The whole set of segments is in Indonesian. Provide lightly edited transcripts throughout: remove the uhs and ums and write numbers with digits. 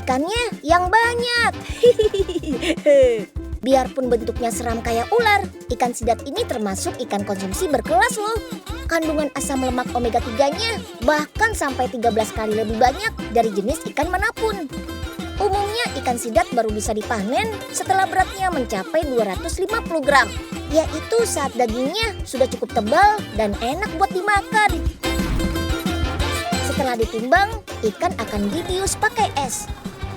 ikannya yang banyak. Biarpun bentuknya seram kayak ular, ikan sidat ini termasuk ikan konsumsi berkelas loh. Kandungan asam lemak omega 3-nya bahkan sampai 13 kali lebih banyak dari jenis ikan manapun. Umumnya ikan sidat baru bisa dipanen setelah beratnya mencapai 250 gram, yaitu saat dagingnya sudah cukup tebal dan enak buat dimakan. Setelah ditimbang, ikan akan dibius pakai es.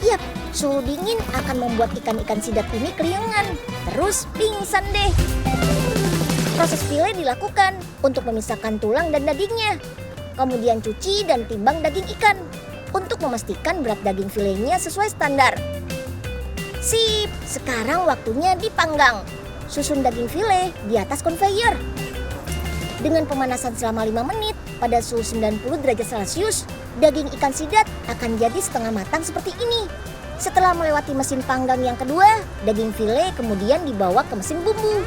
Yap, suhu dingin akan membuat ikan-ikan sidat ini keringan, terus pingsan deh. Proses file dilakukan untuk memisahkan tulang dan dagingnya. Kemudian cuci dan timbang daging ikan untuk memastikan berat daging filenya sesuai standar. Sip, sekarang waktunya dipanggang. Susun daging file di atas conveyor. Dengan pemanasan selama 5 menit pada suhu 90 derajat Celcius, daging ikan sidat akan jadi setengah matang seperti ini. Setelah melewati mesin panggang yang kedua, daging file kemudian dibawa ke mesin bumbu.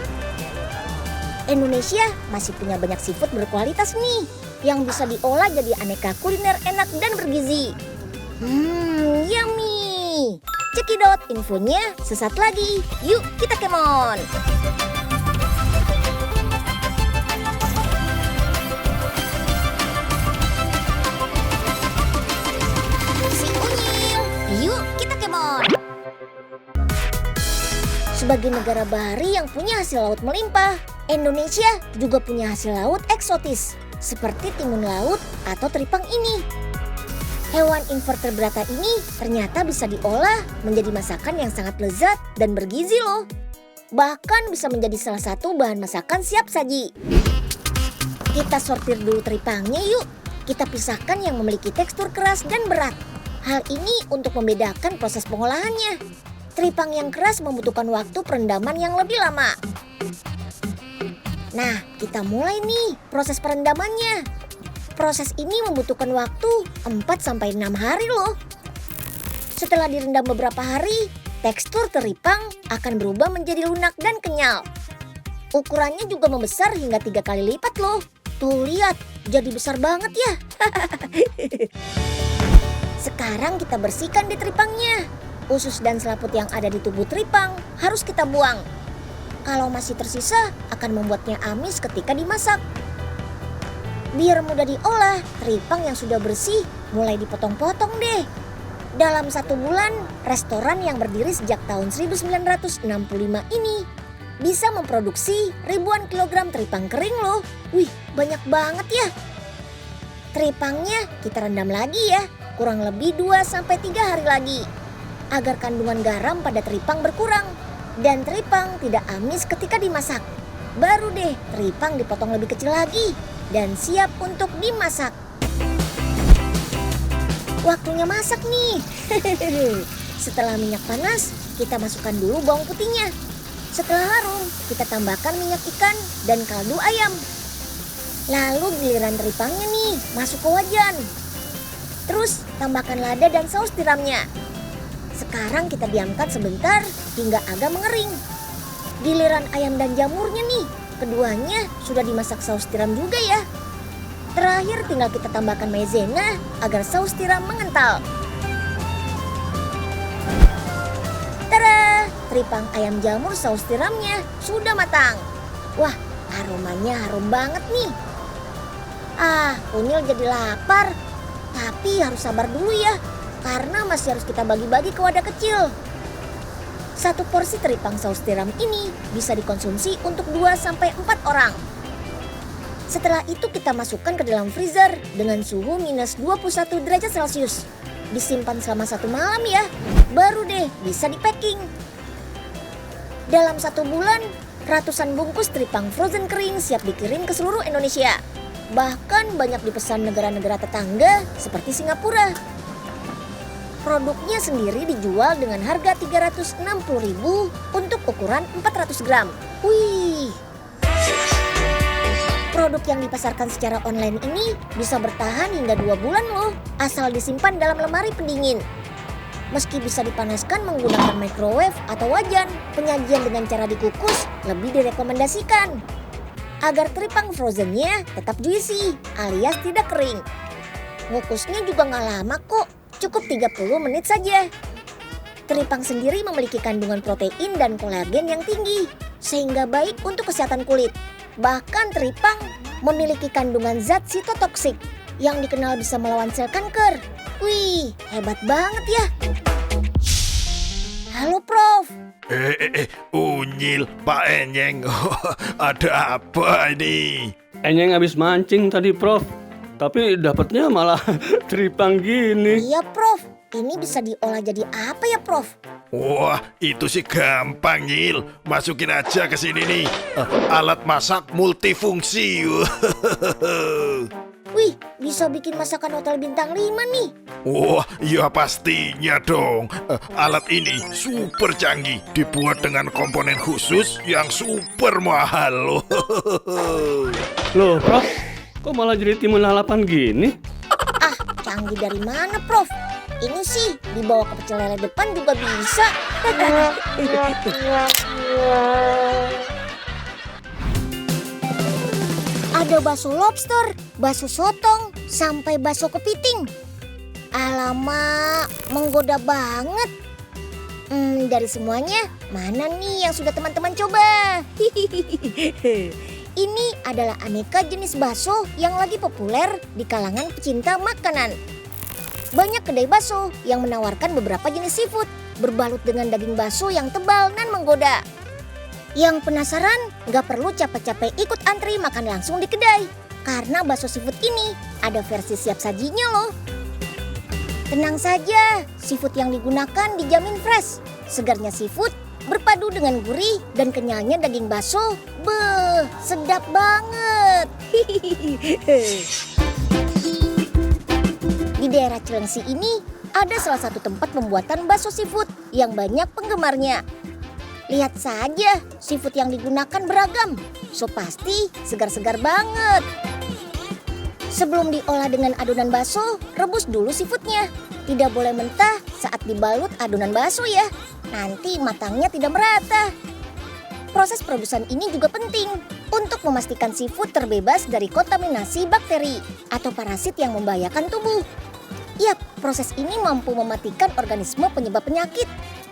Indonesia masih punya banyak seafood berkualitas nih, yang bisa diolah jadi aneka kuliner enak dan bergizi. Yummy! Cekidot infonya sesaat lagi. Yuk kita kemon! Sebagai negara bahari yang punya hasil laut melimpah, Indonesia juga punya hasil laut eksotis, seperti timun laut atau teripang ini. Hewan invertebrata ini ternyata bisa diolah menjadi masakan yang sangat lezat dan bergizi loh. Bahkan bisa menjadi salah satu bahan masakan siap saji. Kita sortir dulu teripangnya yuk. Kita pisahkan yang memiliki tekstur keras dan berat. Hal ini untuk membedakan proses pengolahannya. Teripang yang keras membutuhkan waktu perendaman yang lebih lama. Nah, kita mulai nih proses perendamannya. Proses ini membutuhkan waktu 4-6 hari loh. Setelah direndam beberapa hari, tekstur teripang akan berubah menjadi lunak dan kenyal. Ukurannya juga membesar hingga 3 kali lipat loh. Tuh lihat, jadi besar banget ya. Sekarang kita bersihkan di teripangnya. Usus dan selaput yang ada di tubuh teripang harus kita buang. Kalau masih tersisa akan membuatnya amis ketika dimasak. Biar mudah diolah, teripang yang sudah bersih mulai dipotong-potong deh. Dalam 1 bulan, restoran yang berdiri sejak tahun 1965 ini bisa memproduksi ribuan kilogram teripang kering loh. Wih, banyak banget ya. Teripangnya kita rendam lagi ya, kurang lebih 2-3 hari lagi. Agar kandungan garam pada teripang berkurang dan teripang tidak amis ketika dimasak. Baru deh teripang dipotong lebih kecil lagi dan siap untuk dimasak. Waktunya masak nih. Setelah minyak panas, kita masukkan dulu bawang putihnya. Setelah harum, kita tambahkan minyak ikan dan kaldu ayam. Lalu giliran teripangnya nih masuk ke wajan. Terus tambahkan lada dan saus tiramnya. Sekarang kita diamkan sebentar hingga agak mengering. Giliran ayam dan jamurnya nih, keduanya sudah dimasak saus tiram juga ya. Terakhir tinggal kita tambahkan maizena agar saus tiram mengental. Tada! Teripang ayam jamur saus tiramnya sudah matang. Wah, aromanya harum banget nih. Unyil jadi lapar. Tapi harus sabar dulu ya. Karena masih harus kita bagi-bagi ke wadah kecil. 1 porsi teripang saus tiram ini bisa dikonsumsi untuk 2-4 orang. Setelah itu kita masukkan ke dalam freezer dengan suhu minus 21 derajat Celcius. Disimpan selama 1 malam ya, baru deh bisa di-packing. Dalam 1 bulan, ratusan bungkus teripang frozen kering siap dikirim ke seluruh Indonesia. Bahkan banyak dipesan negara-negara tetangga seperti Singapura. Produknya sendiri dijual dengan harga Rp360.000 untuk ukuran 400 gram. Wih! Produk yang dipasarkan secara online ini bisa bertahan hingga 2 bulan loh, asal disimpan dalam lemari pendingin. Meski bisa dipanaskan menggunakan microwave atau wajan, penyajian dengan cara dikukus lebih direkomendasikan. Agar teripang frozennya tetap juicy alias tidak kering. Ngukusnya juga nggak lama kok. Cukup 30 menit saja. Teripang sendiri memiliki kandungan protein dan kolagen yang tinggi, sehingga baik untuk kesehatan kulit. Bahkan teripang memiliki kandungan zat sitotoksik yang dikenal bisa melawan sel kanker. Wih, hebat banget ya. Halo Prof. Unyil, Pak Enyeng. Ada apa ini? Enyeng habis mancing tadi, Prof. Tapi dapatnya malah teripang gini. Iya Prof, ini bisa diolah jadi apa ya Prof? Wah, itu sih gampang, Nyil. Masukin aja ke sini nih. Alat masak multifungsi. Wih, bisa bikin masakan hotel bintang 5 nih. Wah, ya pastinya dong. Alat ini super canggih, dibuat dengan komponen khusus yang super mahal loh. Loh, Prof, kok malah jadi timun lalapan gini? Ah, canggih dari mana Prof? Ini sih dibawa ke pecel lele depan juga bisa. Ada bakso lobster, bakso sotong, sampai bakso kepiting. Alamak, menggoda banget. Dari semuanya, mana nih yang sudah teman-teman coba? Ini adalah aneka jenis bakso yang lagi populer di kalangan pecinta makanan. Banyak kedai bakso yang menawarkan beberapa jenis seafood berbalut dengan daging bakso yang tebal dan menggoda. Yang penasaran, nggak perlu capek-capek ikut antri makan langsung di kedai. Karena bakso seafood ini ada versi siap sajinya loh. Tenang saja, seafood yang digunakan dijamin fresh. Segarnya seafood berpadu dengan gurih dan kenyalnya daging bakso. Beuh, sedap banget. Di daerah Cilengsi ini ada salah satu tempat pembuatan bakso seafood yang banyak penggemarnya. Lihat saja, seafood yang digunakan beragam. So pasti segar-segar banget. Sebelum diolah dengan adonan bakso, rebus dulu seafoodnya. Tidak boleh mentah saat dibalut adonan bakso ya. Nanti matangnya tidak merata. Proses perebusan ini juga penting untuk memastikan seafood terbebas dari kontaminasi bakteri atau parasit yang membahayakan tubuh. Yap, proses ini mampu mematikan organisme penyebab penyakit.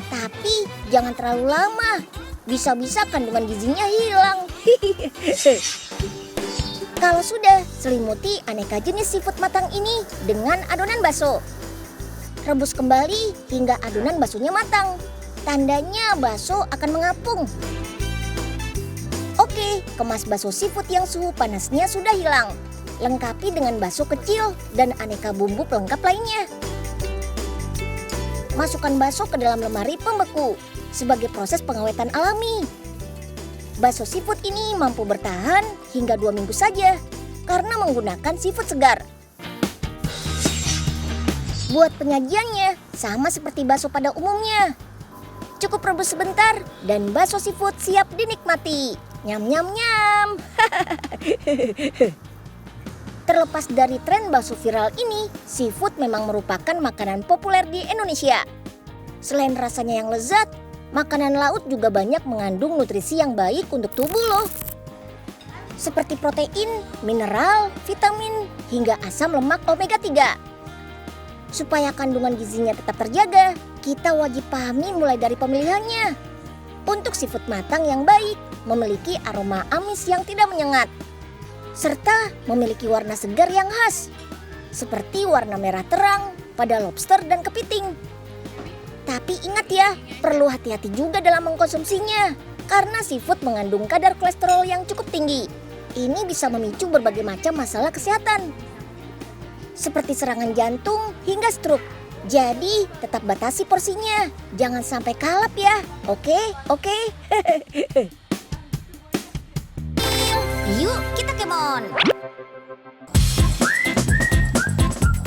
Tapi jangan terlalu lama, bisa-bisa kandungan gizinya hilang. Kalau sudah, selimuti aneka jenis seafood matang ini dengan adonan bakso. Rebus kembali hingga adonan baksonya matang. Tandanya bakso akan mengapung. Oke, kemas bakso seafood yang suhu panasnya sudah hilang. Lengkapi dengan bakso kecil dan aneka bumbu pelengkap lainnya. Masukkan bakso ke dalam lemari pembeku sebagai proses pengawetan alami. Bakso seafood ini mampu bertahan hingga 2 minggu saja karena menggunakan seafood segar. Buat penyajiannya sama seperti bakso pada umumnya. Cukup rebus sebentar dan bakso seafood siap dinikmati. Nyam nyam nyam. Terlepas dari tren bakso viral ini, seafood memang merupakan makanan populer di Indonesia. Selain rasanya yang lezat, makanan laut juga banyak mengandung nutrisi yang baik untuk tubuh loh. Seperti protein, mineral, vitamin, hingga asam lemak omega 3. Supaya kandungan gizinya tetap terjaga, kita wajib pahami mulai dari pemilihannya. Untuk seafood matang yang baik, memiliki aroma amis yang tidak menyengat. Serta memiliki warna segar yang khas, seperti warna merah terang pada lobster dan kepiting. Tapi ingat ya, perlu hati-hati juga dalam mengkonsumsinya, karena seafood mengandung kadar kolesterol yang cukup tinggi. Ini bisa memicu berbagai macam masalah kesehatan, seperti serangan jantung hingga stroke. Jadi tetap batasi porsinya, jangan sampai kalap ya, oke? Yuk kita kemon.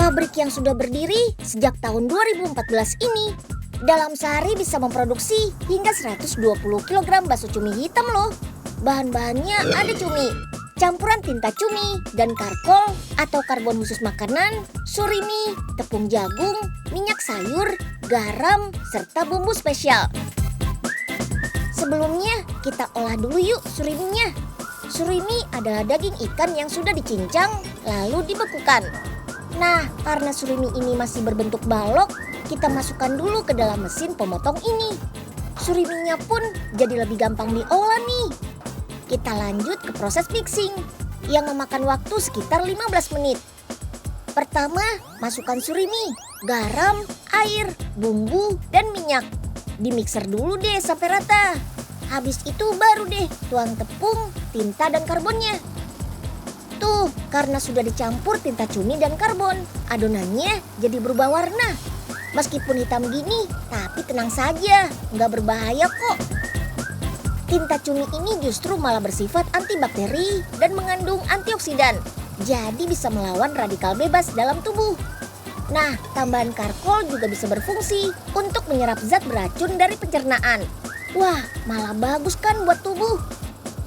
Pabrik yang sudah berdiri sejak tahun 2014 ini dalam sehari bisa memproduksi hingga 120 kg bakso cumi hitam loh. Bahan-bahannya ada cumi, campuran tinta cumi dan karkol atau karbon khusus makanan, surimi, tepung jagung, minyak sayur, garam, serta bumbu spesial. Sebelumnya kita olah dulu yuk suriminya. Surimi adalah daging ikan yang sudah dicincang lalu dibekukan. Nah, karena surimi ini masih berbentuk balok, kita masukkan dulu ke dalam mesin pemotong ini. Suriminya pun jadi lebih gampang diolah nih. Kita lanjut ke proses mixing yang memakan waktu sekitar 15 menit. Pertama, masukkan surimi, garam, air, bumbu, dan minyak. Dimixer dulu deh sampai rata. Habis itu baru deh tuang tepung, tinta, dan karbonnya. Tuh, karena sudah dicampur tinta cumi dan karbon, adonannya jadi berubah warna. Meskipun hitam gini, tapi tenang saja, nggak berbahaya kok. Tinta cumi ini justru malah bersifat antibakteri dan mengandung antioksidan. Jadi bisa melawan radikal bebas dalam tubuh. Nah, tambahan karkol juga bisa berfungsi untuk menyerap zat beracun dari pencernaan. Wah, malah bagus kan buat tubuh.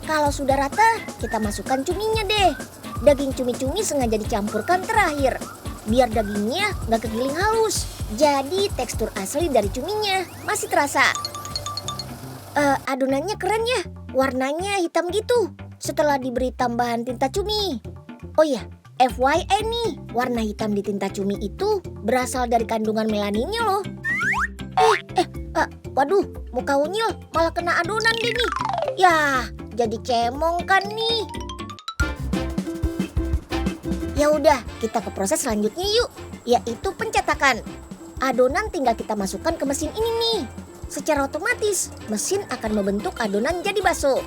Kalau sudah rata, kita masukkan cuminya deh. Daging cumi-cumi sengaja dicampurkan terakhir, biar dagingnya nggak kegiling halus. Jadi tekstur asli dari cuminya masih terasa. Adonannya keren ya, warnanya hitam gitu setelah diberi tambahan tinta cumi. Oh iya, FYI nih, warna hitam di tinta cumi itu berasal dari kandungan melaninnya loh. Waduh, muka Unyil malah kena adonan deh nih. Yah, jadi cemong kan nih. Ya udah, kita ke proses selanjutnya yuk, yaitu pencetakan. Adonan tinggal kita masukkan ke mesin ini nih. Secara otomatis, mesin akan membentuk adonan jadi bakso.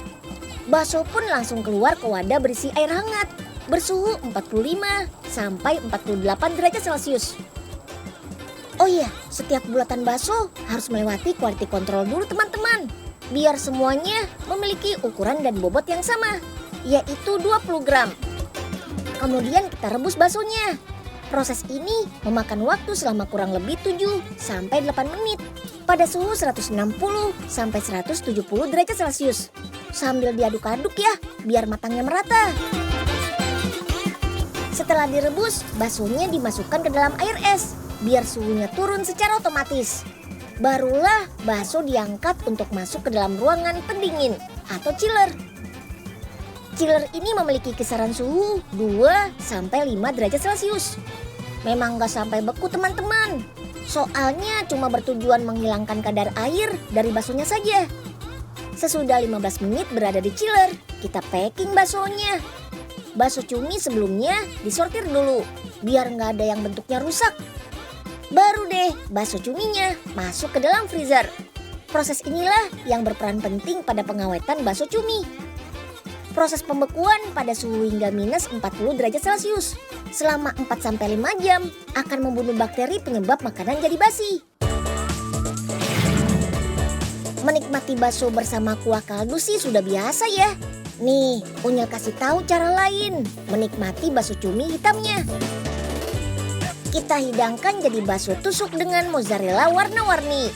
Bakso pun langsung keluar ke wadah berisi air hangat bersuhu 45 sampai 48 derajat Celcius. Oh iya, setiap bulatan bakso harus melewati quality control dulu teman-teman. Biar semuanya memiliki ukuran dan bobot yang sama, yaitu 20 gram. Kemudian kita rebus baksonya. Proses ini memakan waktu selama kurang lebih 7 sampai 8 menit pada suhu 160 sampai 170 derajat Celcius. Sambil diaduk-aduk ya, biar matangnya merata. Setelah direbus, baksonya dimasukkan ke dalam air es, biar suhunya turun secara otomatis. Barulah bakso diangkat untuk masuk ke dalam ruangan pendingin atau chiller. Chiller ini memiliki kisaran suhu 2 sampai 5 derajat Celcius. Memang gak sampai beku teman-teman. Soalnya cuma bertujuan menghilangkan kadar air dari baksonya saja. Sesudah 15 menit berada di chiller, kita packing baksonya. Bakso cumi sebelumnya disortir dulu, biar nggak ada yang bentuknya rusak. Baru deh bakso cuminya masuk ke dalam freezer. Proses inilah yang berperan penting pada pengawetan bakso cumi. Proses pembekuan pada suhu hingga minus 40 derajat Celcius selama 4-5 jam akan membunuh bakteri penyebab makanan jadi basi. Menikmati bakso bersama kuah kaldu sih sudah biasa ya. Nih, Unyil kasih tahu cara lain menikmati bakso cumi hitamnya. Kita hidangkan jadi bakso tusuk dengan mozzarella warna-warni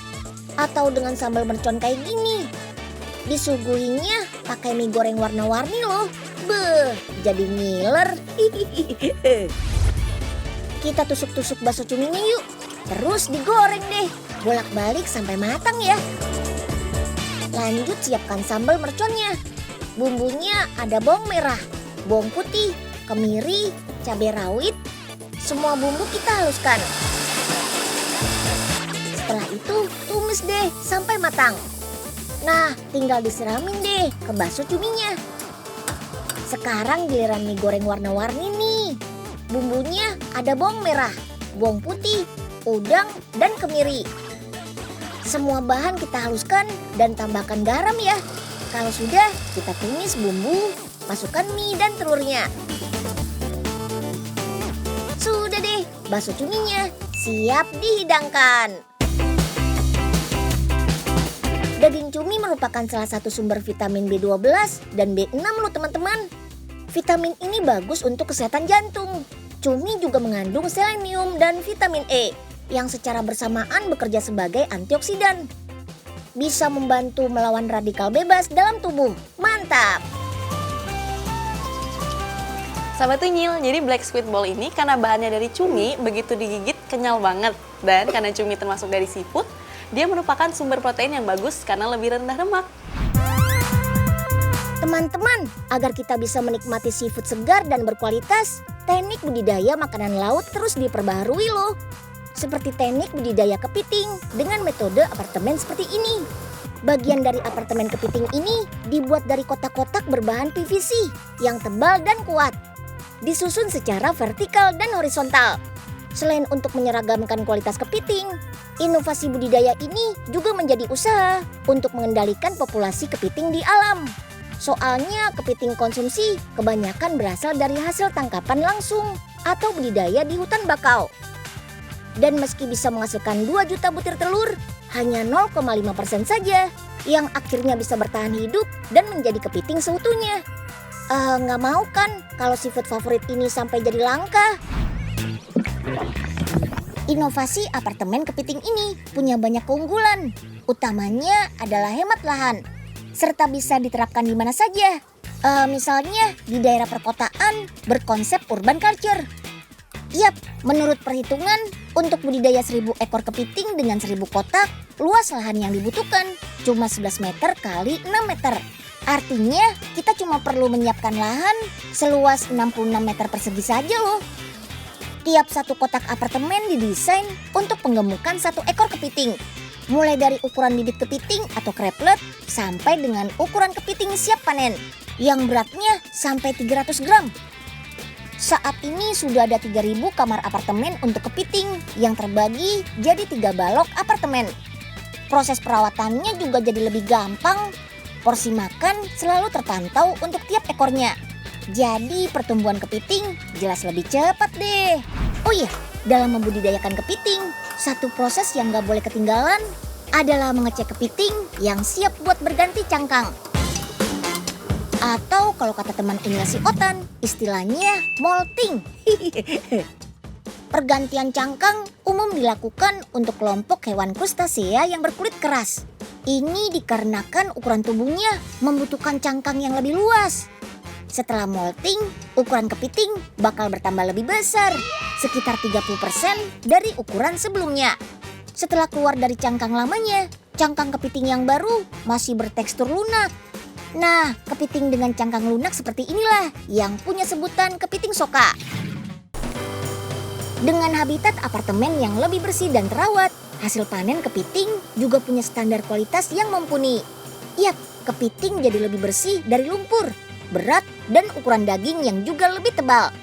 atau dengan sambal mercon kayak gini. Disuguhinya pakai mie goreng warna-warni loh. Beuh, jadi ngiler. Kita tusuk-tusuk bakso cuminya yuk. Terus digoreng deh, bolak-balik sampai matang ya. Lanjut siapkan sambal merconnya. Bumbunya ada bawang merah, bawang putih, kemiri, cabai rawit. Semua bumbu kita haluskan. Setelah itu tumis deh sampai matang. Nah, tinggal disiramin deh ke bakso cuminya. Sekarang giliran mie goreng warna-warni nih. Bumbunya ada bawang merah, bawang putih, udang, dan kemiri. Semua bahan kita haluskan dan tambahkan garam ya. Kalau sudah, kita tumis bumbu, masukkan mie dan telurnya. Sudah deh, bakso cuminya siap dihidangkan. Daging cumi merupakan salah satu sumber vitamin B12 dan B6 loh teman-teman. Vitamin ini bagus untuk kesehatan jantung. Cumi juga mengandung selenium dan vitamin E yang secara bersamaan bekerja sebagai antioksidan. Bisa membantu melawan radikal bebas dalam tubuh. Mantap! Sahabat Unyil, jadi black squid ball ini karena bahannya dari cumi, begitu digigit kenyal banget. Dan karena cumi termasuk dari seafood, dia merupakan sumber protein yang bagus karena lebih rendah lemak. Teman-teman, agar kita bisa menikmati seafood segar dan berkualitas, teknik budidaya makanan laut terus diperbaharui loh. Seperti teknik budidaya kepiting dengan metode apartemen seperti ini. Bagian dari apartemen kepiting ini dibuat dari kotak-kotak berbahan PVC yang tebal dan kuat. Disusun secara vertikal dan horizontal. Selain untuk menyeragamkan kualitas kepiting, inovasi budidaya ini juga menjadi usaha untuk mengendalikan populasi kepiting di alam. Soalnya kepiting konsumsi kebanyakan berasal dari hasil tangkapan langsung atau budidaya di hutan bakau. Dan meski bisa menghasilkan 2 juta butir telur, hanya 0,5% saja yang akhirnya bisa bertahan hidup dan menjadi kepiting seutuhnya. Nggak mau kan kalau seafood favorit ini sampai jadi langka? Inovasi apartemen kepiting ini punya banyak keunggulan. Utamanya adalah hemat lahan, serta bisa diterapkan di mana saja. Misalnya di daerah perkotaan berkonsep urban culture. Yap, menurut perhitungan, untuk budidaya 1000 ekor kepiting dengan 1000 kotak, luas lahan yang dibutuhkan cuma 11 meter kali 6 meter. Artinya kita cuma perlu menyiapkan lahan seluas 66 meter persegi saja loh. Tiap satu kotak apartemen didesain untuk penggemukan 1 ekor kepiting. Mulai dari ukuran bibit kepiting atau kreplet sampai dengan ukuran kepiting siap panen yang beratnya sampai 300 gram. Saat ini sudah ada 3.000 kamar apartemen untuk kepiting yang terbagi jadi 3 balok apartemen. Proses perawatannya juga jadi lebih gampang. Porsi makan selalu terpantau untuk tiap ekornya. Jadi pertumbuhan kepiting jelas lebih cepat deh. Oh iya, dalam membudidayakan kepiting, satu proses yang gak boleh ketinggalan adalah mengecek kepiting yang siap buat berganti cangkang. Atau kalau kata teman Unyil si Otan, istilahnya molting. Pergantian cangkang umum dilakukan untuk kelompok hewan krustasea yang berkulit keras. Ini dikarenakan ukuran tubuhnya membutuhkan cangkang yang lebih luas. Setelah molting, ukuran kepiting bakal bertambah lebih besar, sekitar 30% dari ukuran sebelumnya. Setelah keluar dari cangkang lamanya, cangkang kepiting yang baru masih bertekstur lunak. Nah, kepiting dengan cangkang lunak seperti inilah yang punya sebutan kepiting soka. Dengan habitat apartemen yang lebih bersih dan terawat, hasil panen kepiting juga punya standar kualitas yang mumpuni. Yap, kepiting jadi lebih bersih dari lumpur, berat, dan ukuran daging yang juga lebih tebal.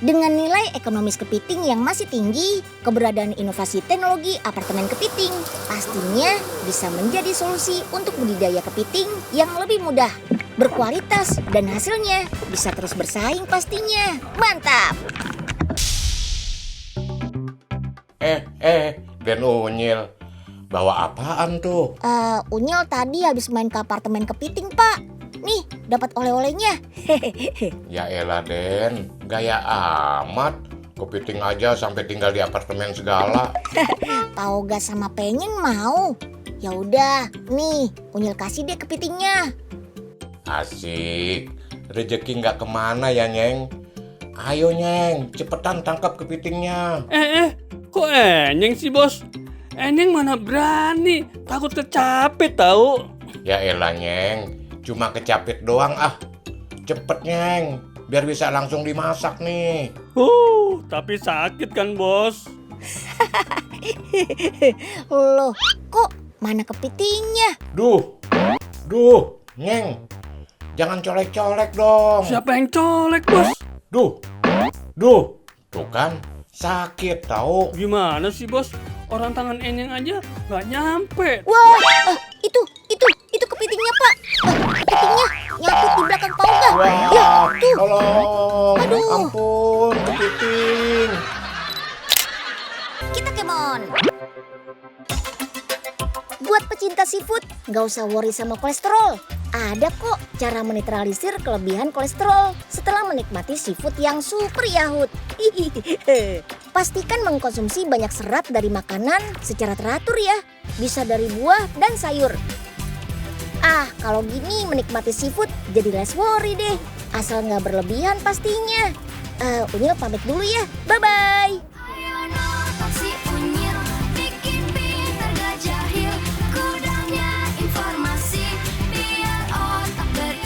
Dengan nilai ekonomis kepiting yang masih tinggi, keberadaan inovasi teknologi apartemen kepiting pastinya bisa menjadi solusi untuk budidaya kepiting yang lebih mudah, berkualitas, dan hasilnya bisa terus bersaing pastinya. Mantap! Den Unyil, bawa apaan tuh? Unyil tadi habis main ke apartemen kepiting, Pak. Nih, dapat oleh-olehnya. Ya elah Den, gaya amat. Kepiting aja sampai tinggal di apartemen segala. Tahu gak sama pengen mau? Ya udah, nih Unyil kasih deh kepitingnya. Asik, rezeki nggak kemana ya Nyeng. Ayo Nyeng, cepetan tangkap kepitingnya. Kok Enyeng sih bos? Enyeng mana berani, takut kecapit tahu. Ya elah Nyeng, cuma kecapit doang ah. Cepet Nyeng, biar bisa langsung dimasak nih. Tapi sakit kan bos? Loh, kok mana kepitingnya? Duh, Nyeng, jangan colek-colek dong. Siapa yang colek bos? Duh, tuh kan sakit tahu. Gimana sih bos? Orang tangan Enyeng aja nggak nyampe. Wah, itu kepitingnya, Pak. Kepitingnya nyangkut di belakang pauga. Wah, Ya, tuh. tolong, Aduh. ampun kepiting. Kita kemon. Buat pecinta seafood, nggak usah worry sama kolesterol. Ada kok cara menetralisir kelebihan kolesterol setelah menikmati seafood yang super yahut. Pastikan mengkonsumsi banyak serat dari makanan secara teratur ya. Bisa dari buah dan sayur. Kalau gini menikmati seafood jadi less worry deh. Asal nggak berlebihan pastinya. Unyil pamit dulu ya. Bye-bye.